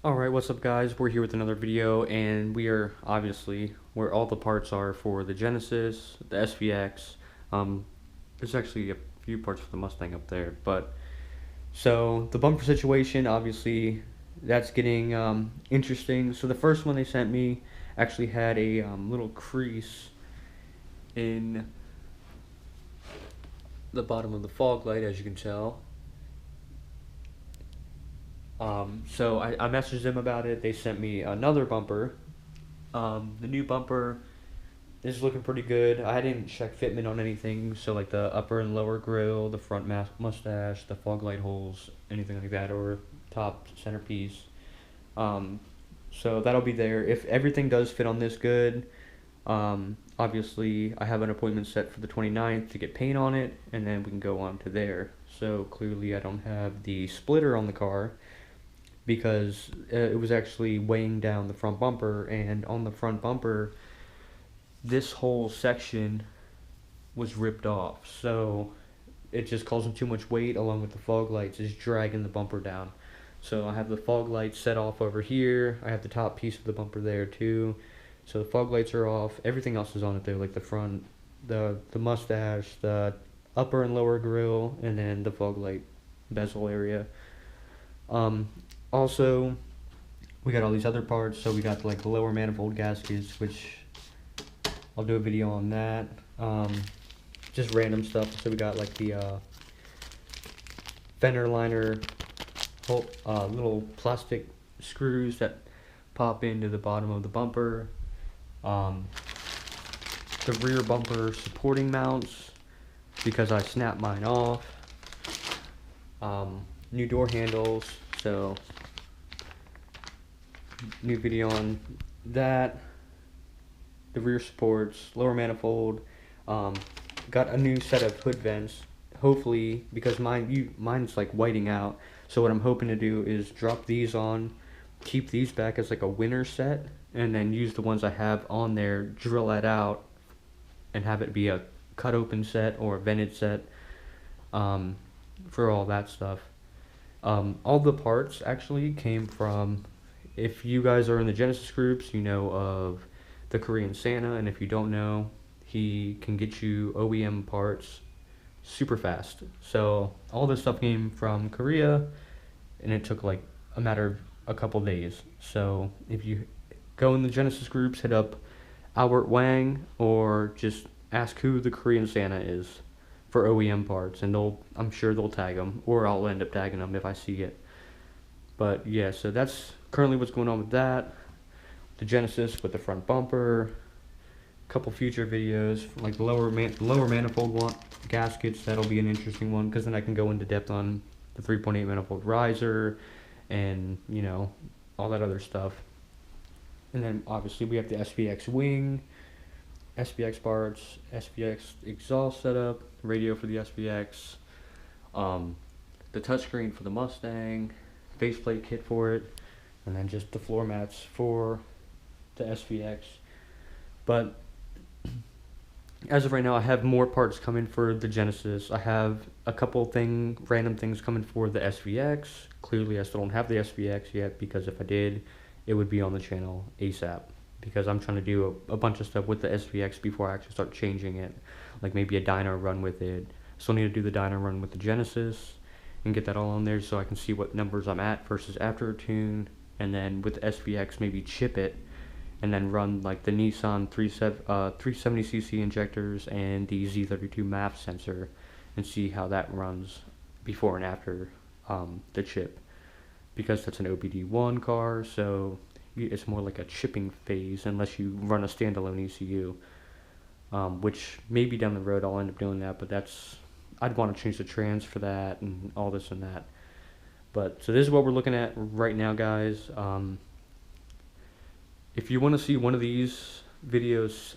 Alright, what's up guys? We're here with another video, and we are obviously where all the parts are for the Genesis, the SVX. There's actually a few parts for the Mustang up there, but so the bumper situation, obviously, that's getting interesting. So the first one they sent me actually had a little crease in the bottom of the fog light, as you can tell. So I messaged them about it. They sent me another bumper. The new bumper is looking pretty good. I didn't check fitment on anything, so like the upper and lower grill, the front mustache, the fog light holes, anything like that, or top centerpiece. Um, so that'll be there. If everything does fit on this good, obviously I have an appointment set for the 29th to get paint on it, and then we can go on to there. So clearly I don't have the splitter on the car because it was actually weighing down the front bumper, and on the front bumper this whole section was ripped off, so it just causing too much weight along with the fog lights is dragging the bumper down. So I have the fog lights set off over here. I have the top piece of the bumper there too. So the fog lights are off. Everything else is on it though, like the front, the mustache, the upper and lower grill, and then the fog light bezel area. Um, Also, we got all these other parts. So we got like the lower manifold gaskets, which I'll do a video on that. Just random stuff. So we got like the fender liner, little plastic screws that pop into the bottom of the bumper. Um, the rear bumper supporting mounts because I snapped mine off. New door handles. So new video on that. The rear supports, lower manifold. Got a new set of hood vents. Hopefully, because mine's like whiting out. So what I'm hoping to do is drop these on, keep these back as like a winter set, and then use the ones I have on there, drill that out, and have it be a cut open set or a vented set. For all that stuff. All the parts actually came from, if you guys are in the Genesis groups, you know of the Korean Santa, and if you don't know, he can get you OEM parts super fast. So all this stuff came from Korea, and it took like a matter of a couple days. So if you go in the Genesis groups, hit up Albert Wang or just ask who the Korean Santa is for OEM parts, and I'm sure they'll tag them, or I'll end up tagging them if I see it. But yeah, so that's currently what's going on with that. The Genesis with the front bumper. A couple future videos like the lower manifold gaskets. That'll be an interesting one because then I can go into depth on the 3.8 manifold riser, and all that other stuff. And then obviously we have the SVX wing, SVX parts, SVX exhaust setup, radio for the SVX, the touchscreen for the Mustang, faceplate kit for it, and then just the floor mats for the SVX. But as of right now, I have more parts coming for the Genesis. I have a couple random things coming for the SVX. Clearly, I still don't have the SVX yet because if I did, it would be on the channel ASAP. Because I'm trying to do a bunch of stuff with the SVX before I actually start changing it. Like maybe a dyno run with it. Still need to do the dyno run with the Genesis and get that all on there so I can see what numbers I'm at versus after a tune. And then with the SVX, maybe chip it and then run like the Nissan 370cc injectors and the Z32 map sensor and see how that runs before and after the chip. Because that's an OBD1 car, so it's more like a chipping phase unless you run a standalone ECU, which maybe down the road I'll end up doing that, but I'd want to change the trans for that and all this and that. But so this is what we're looking at right now, guys. If you want to see one of these videos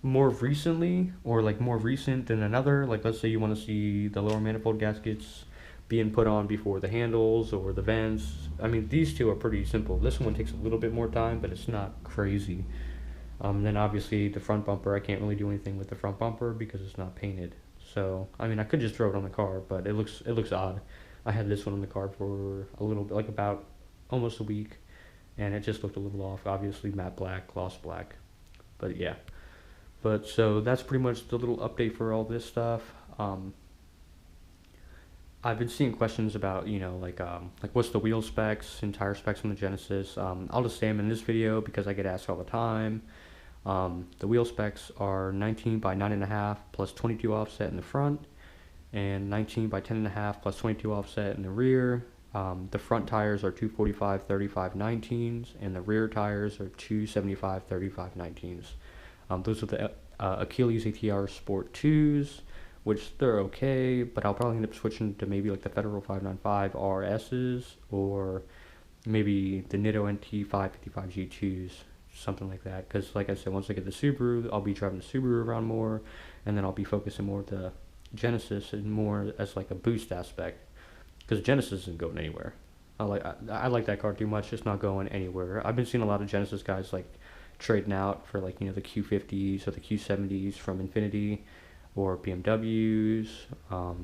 more recently, or like more recent than another, like let's say you want to see the lower manifold gaskets being put on before the handles or the vents. I mean, these two are pretty simple. This one takes a little bit more time, but it's not crazy. Then obviously the front bumper, I can't really do anything with the front bumper because it's not painted. So I mean, I could just throw it on the car, but it looks odd. I had this one on the car for a little bit, like about almost a week, and it just looked a little off. Obviously, matte black, gloss black, but yeah. But so that's pretty much the little update for all this stuff. I've been seeing questions about, like what's the wheel specs and tire specs on the Genesis. I'll just say them in this video because I get asked all the time. The wheel specs are 19 by 9.5 plus 22 offset in the front, and 19 by 10.5 plus 22 offset in the rear. The front tires are 245 35 19s, and the rear tires are 275 35 19s. Those are the Achilles ATR Sport 2s, which they're okay, but I'll probably end up switching to maybe like the Federal 595 RSs, or maybe the Nitto NT 555 G2s, something like that. Because like I said, once I get the Subaru, I'll be driving the Subaru around more, and then I'll be focusing more the Genesis and more as like a boost aspect. Because Genesis isn't going anywhere. I like that car too much. It's not going anywhere. I've been seeing a lot of Genesis guys like trading out for like the Q50s or the Q70s from Infiniti or BMWs. I've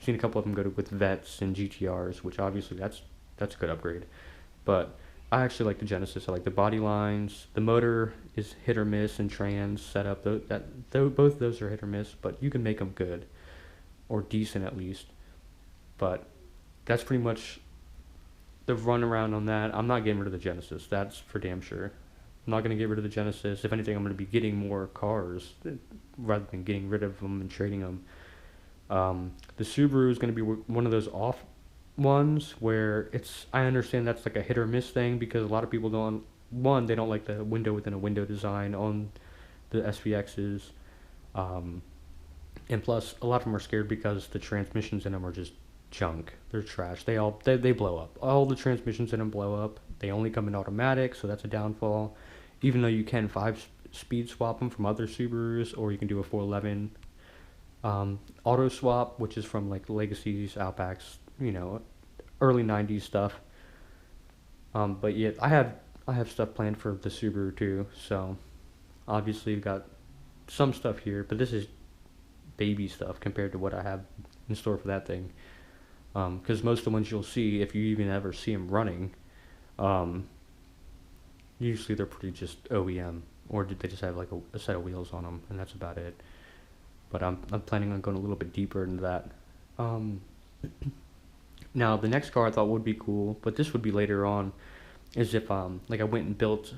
seen a couple of them go with Vets and GTRs, which obviously that's a good upgrade. But I actually like the Genesis. I like the body lines. The motor is hit or miss and trans setup. Both those are hit or miss, but you can make them good or decent at least. But that's pretty much the runaround on that. I'm not getting rid of the Genesis. That's for damn sure. I'm not going to get rid of the Genesis. If anything, I'm going to be getting more cars rather than getting rid of them and trading them. The Subaru is going to be one of those off ones where I understand that's like a hit or miss thing, because a lot of people they don't like the window within a window design on the SVXs. And plus, a lot of them are scared because the transmissions in them are just junk. They're trash. They blow up. All the transmissions in them blow up. They only come in automatic, so that's a downfall. Even though you can 5-speed swap them from other Subarus, or you can do a 411 auto swap, which is from like Legacies, Outbacks, early 90s stuff. But yeah, I have stuff planned for the Subaru too. So obviously we've got some stuff here, but this is baby stuff compared to what I have in store for that thing. Because most of the ones you'll see, if you even ever see them running, usually they're pretty just OEM, or they just have like a set of wheels on them, and that's about it. But I'm planning on going a little bit deeper into that. Now the next car I thought would be cool, but this would be later on, is if like I went and built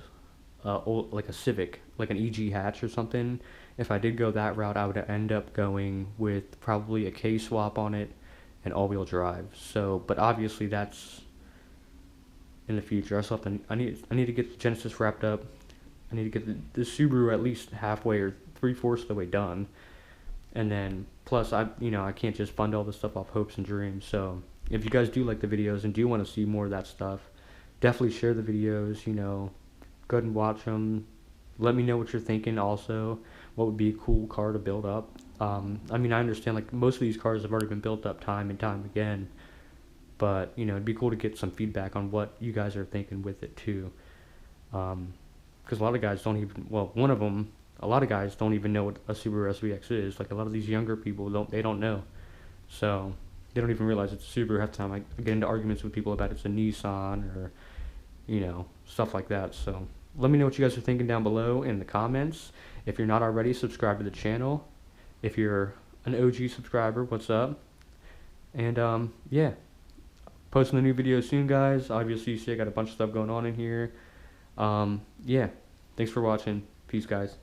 like a Civic, like an EG hatch or something. If I did go that route, I would end up going with probably a K swap on it and all-wheel drive. So, but obviously that's in the future. I need to get the Genesis wrapped up. I need to get the Subaru at least halfway or 3/4 of the way done, and then plus I can't just fund all this stuff off hopes and dreams. So if you guys do like the videos and do want to see more of that stuff, definitely share the videos. Go ahead and watch them. Let me know what you're thinking. Also, what would be a cool car to build up. I understand like most of these cars have already been built up time and time again, but it'd be cool to get some feedback on what you guys are thinking with it too. Because a lot of guys don't even, a lot of guys don't even know what a Subaru SVX is. Like a lot of these younger people don't know, so they don't even realize it's a Subaru. Half the time I get into arguments with people about it's a Nissan or stuff like that. So let me know what you guys are thinking down below in the comments. If you're not already, subscribe to the channel. If you're an OG subscriber, what's up? And yeah, posting a new video soon, guys. Obviously you see I got a bunch of stuff going on in here. Yeah, thanks for watching. Peace, guys.